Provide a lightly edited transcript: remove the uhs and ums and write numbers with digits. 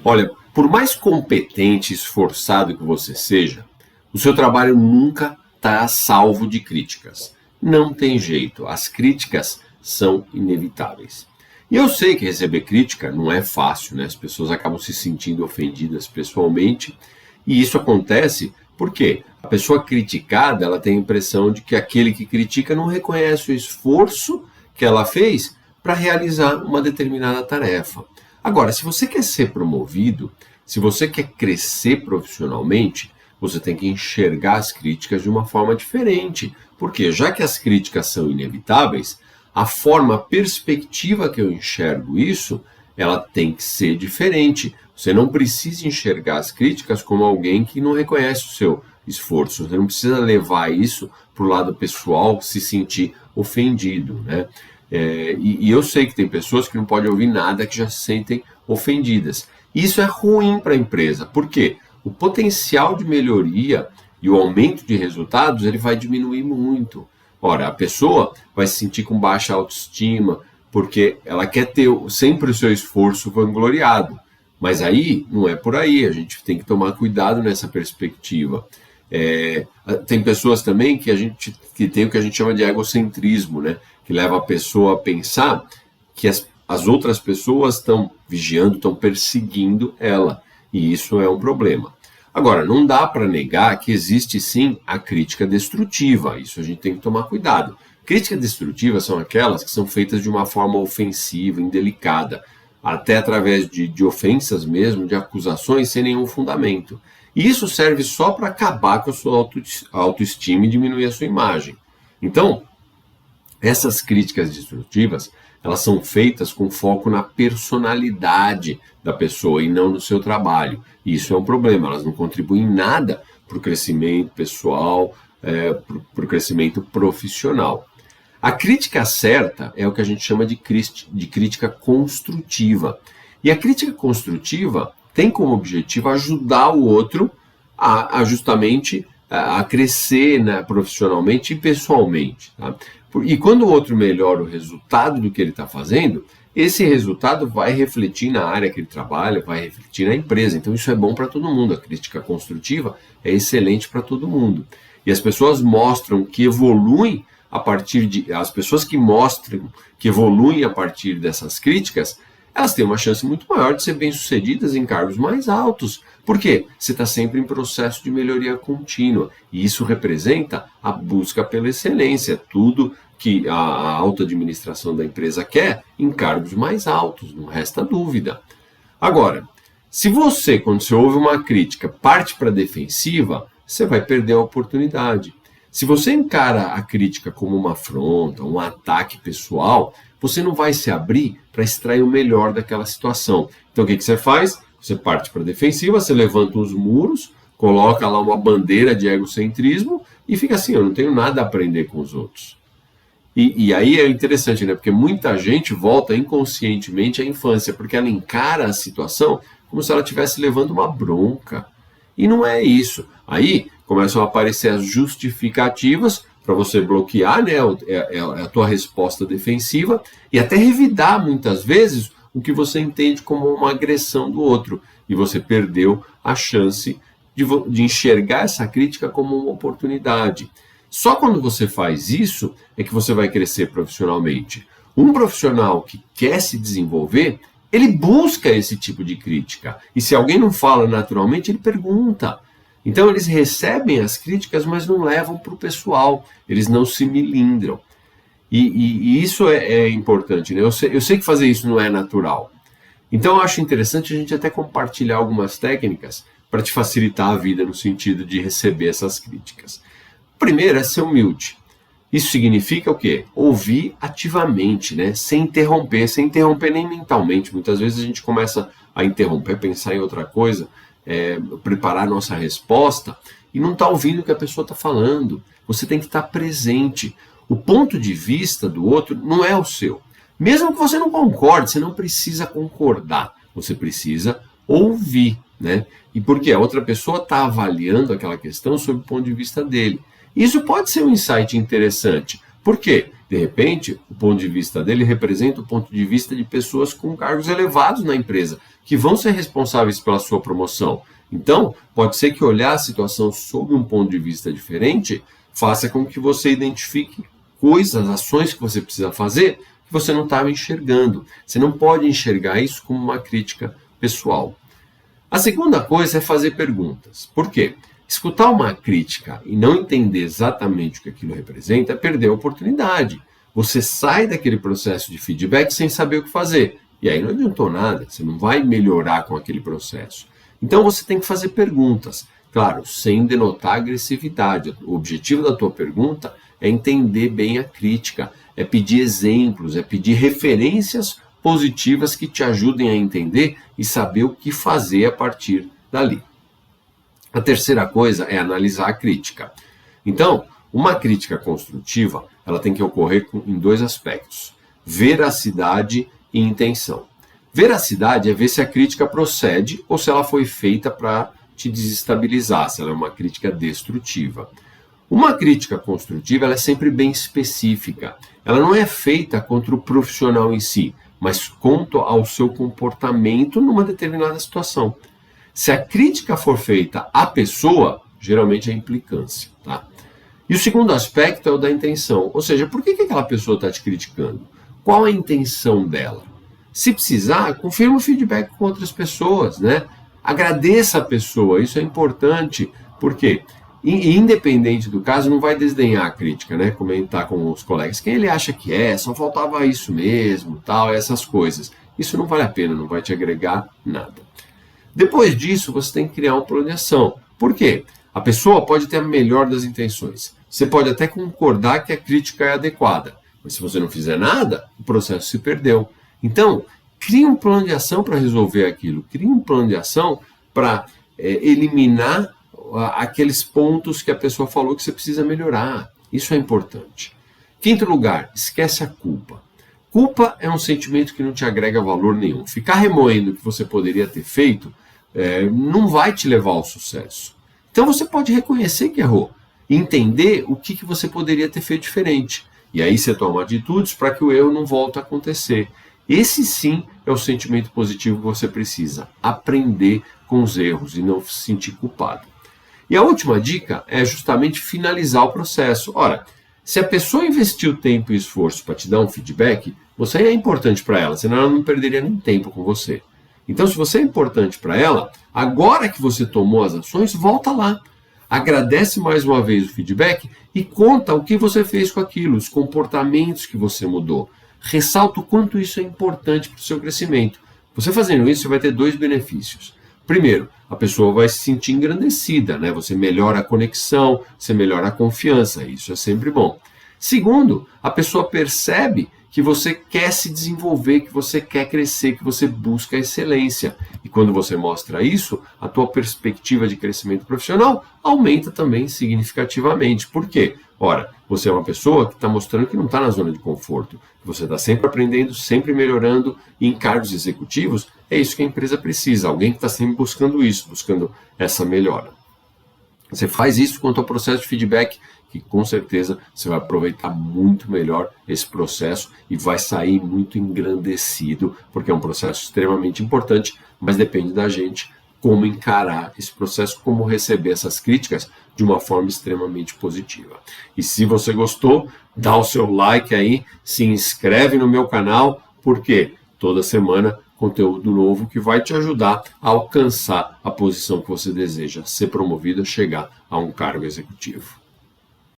Olha, por mais competente e esforçado que você seja, o seu trabalho nunca está salvo de críticas. Não tem jeito, as críticas são inevitáveis. E eu sei que receber crítica não é fácil, né? As pessoas acabam se sentindo ofendidas pessoalmente, e isso acontece porque a pessoa criticada, ela tem a impressão de que aquele que critica não reconhece o esforço que ela fez para realizar uma determinada tarefa. Agora, se você quer ser promovido, se você quer crescer profissionalmente, você tem que enxergar as críticas de uma forma diferente. Porque já que as críticas são inevitáveis, a forma, a perspectiva que eu enxergo isso, ela tem que ser diferente. Você não precisa enxergar as críticas como alguém que não reconhece o seu esforço. Você não precisa levar isso para o lado pessoal, se sentir ofendido, né? E eu sei que tem pessoas que não podem ouvir nada que já se sentem ofendidas. Isso é ruim para a empresa. Por quê? O potencial de melhoria e o aumento de resultados ele vai diminuir muito. Ora, a pessoa vai se sentir com baixa autoestima, porque ela quer ter sempre o seu esforço vangloriado. Mas aí, não é por aí, a gente tem que tomar cuidado nessa perspectiva. Tem pessoas também que tem o que a gente chama de egocentrismo, né? Que leva a pessoa a pensar que as outras pessoas estão vigiando, estão perseguindo ela. E isso é um problema. Agora, não dá para negar que existe sim a crítica destrutiva. Isso a gente tem que tomar cuidado. Críticas destrutivas são aquelas que são feitas de uma forma ofensiva, indelicada, até através de ofensas mesmo, de acusações sem nenhum fundamento. E isso serve só para acabar com a sua autoestima e diminuir a sua imagem. Então, essas críticas destrutivas, elas são feitas com foco na personalidade da pessoa e não no seu trabalho. E isso é um problema, elas não contribuem em nada para o crescimento pessoal, para o crescimento profissional. A crítica certa é o que a gente chama de crítica construtiva. E a crítica construtiva tem como objetivo ajudar o outro justamente a crescer, né, profissionalmente e pessoalmente. Tá? E quando o outro melhora o resultado do que ele está fazendo, esse resultado vai refletir na área que ele trabalha, vai refletir na empresa. Então isso é bom para todo mundo. A crítica construtiva é excelente para todo mundo. E as pessoas mostram que evoluem as pessoas que mostram que evoluem a partir dessas críticas, elas têm uma chance muito maior de ser bem-sucedidas em cargos mais altos. Por quê? Você está sempre em processo de melhoria contínua. E isso representa a busca pela excelência. Tudo que a alta administração da empresa quer em cargos mais altos, não resta dúvida. Agora, se você, quando você ouve uma crítica, parte para a defensiva, você vai perder a oportunidade. Se você encara a crítica como uma afronta, um ataque pessoal, você não vai se abrir para extrair o melhor daquela situação. Então o que você faz? Você parte para a defensiva, você levanta os muros, coloca lá uma bandeira de egocentrismo e fica assim, eu não tenho nada a aprender com os outros. E aí é interessante, né? Porque muita gente volta inconscientemente à infância, porque ela encara a situação como se ela estivesse levando uma bronca. E não é isso. Aí começam a aparecer as justificativas para você bloquear, né, a tua resposta defensiva e até revidar muitas vezes o que você entende como uma agressão do outro. E você perdeu a chance de enxergar essa crítica como uma oportunidade. Só quando você faz isso é que você vai crescer profissionalmente. Um profissional que quer se desenvolver, ele busca esse tipo de crítica. E se alguém não fala naturalmente, ele pergunta. Então eles recebem as críticas, mas não levam para o pessoal. Eles não se milindram. E isso é importante, né? Eu sei que fazer isso não é natural. Então eu acho interessante a gente até compartilhar algumas técnicas para te facilitar a vida no sentido de receber essas críticas. Primeiro é ser humilde. Isso significa o quê? Ouvir ativamente, né? Sem interromper nem mentalmente. Muitas vezes a gente começa a interromper, pensar em outra coisa, preparar a nossa resposta e não está ouvindo o que a pessoa está falando. Você tem que estar presente. O ponto de vista do outro não é o seu. Mesmo que você não concorde, você não precisa concordar. Você precisa ouvir, né? E porque a outra pessoa está avaliando aquela questão sob o ponto de vista dele. Isso pode ser um insight interessante Por quê? De repente, o ponto de vista dele representa o ponto de vista de pessoas com cargos elevados na empresa, que vão ser responsáveis pela sua promoção. Então, pode ser que olhar a situação sob um ponto de vista diferente faça com que você identifique coisas, ações que você precisa fazer que você não estava enxergando. Você não pode enxergar isso como uma crítica pessoal. A segunda coisa é fazer perguntas. Por quê? Escutar uma crítica e não entender exatamente o que aquilo representa é perder a oportunidade. Você sai daquele processo de feedback sem saber o que fazer. E aí não adiantou nada, você não vai melhorar com aquele processo. Então você tem que fazer perguntas. Claro, sem denotar agressividade. O objetivo da tua pergunta é entender bem a crítica, é pedir exemplos, é pedir referências positivas que te ajudem a entender e saber o que fazer a partir dali. A terceira coisa é analisar a crítica. Então, uma crítica construtiva, ela tem que ocorrer em dois aspectos: veracidade e intenção. Veracidade é ver se a crítica procede ou se ela foi feita para te desestabilizar, se ela é uma crítica destrutiva. Uma crítica construtiva, ela é sempre bem específica. Ela não é feita contra o profissional em si, mas quanto ao seu comportamento numa determinada situação. Se a crítica for feita à pessoa, geralmente é implicância, tá? E o segundo aspecto é o da intenção, ou seja, por que aquela pessoa está te criticando? Qual a intenção dela? Se precisar, confirma o feedback com outras pessoas, né? Agradeça a pessoa, isso é importante, porque independente do caso, não vai desdenhar a crítica, né? Comentar com os colegas quem ele acha que é, só faltava isso mesmo, tal, essas coisas. Isso não vale a pena, não vai te agregar nada. Depois disso, você tem que criar um plano de ação. Por quê? A pessoa pode ter a melhor das intenções. Você pode até concordar que a crítica é adequada, mas se você não fizer nada, o processo se perdeu. Então, crie um plano de ação para resolver aquilo. Crie um plano de ação para eliminar aqueles pontos que a pessoa falou que você precisa melhorar. Isso é importante. Quinto lugar, esquece a culpa. Culpa é um sentimento que não te agrega valor nenhum. Ficar remoendo o que você poderia ter feito não vai te levar ao sucesso. Então você pode reconhecer que errou e entender o que você poderia ter feito diferente. E aí você toma atitudes para que o erro não volte a acontecer. Esse sim é o sentimento positivo que você precisa. Aprender com os erros e não se sentir culpado. E a última dica é justamente finalizar o processo. Ora, se a pessoa investiu tempo e esforço para te dar um feedback, você é importante para ela, senão ela não perderia nem tempo com você. Então, se você é importante para ela, agora que você tomou as ações, volta lá. Agradece mais uma vez o feedback e conta o que você fez com aquilo, os comportamentos que você mudou. Ressalta o quanto isso é importante para o seu crescimento. Você fazendo isso, você vai ter dois benefícios. Primeiro, a pessoa vai se sentir engrandecida, né? Você melhora a conexão, você melhora a confiança, isso é sempre bom. Segundo, a pessoa percebe que você quer se desenvolver, que você quer crescer, que você busca a excelência. E quando você mostra isso, a tua perspectiva de crescimento profissional aumenta também significativamente. Por quê? Ora, você é uma pessoa que está mostrando que não está na zona de conforto, que você está sempre aprendendo, sempre melhorando, e em cargos executivos é isso que a empresa precisa, alguém que está sempre buscando isso, buscando essa melhora. Você faz isso quanto ao processo de feedback, que com certeza você vai aproveitar muito melhor esse processo e vai sair muito engrandecido, porque é um processo extremamente importante, mas depende da gente como encarar esse processo, como receber essas críticas de uma forma extremamente positiva. E se você gostou, dá o seu like aí, se inscreve no meu canal, porque toda semana conteúdo novo que vai te ajudar a alcançar a posição que você deseja, ser promovido, chegar a um cargo executivo.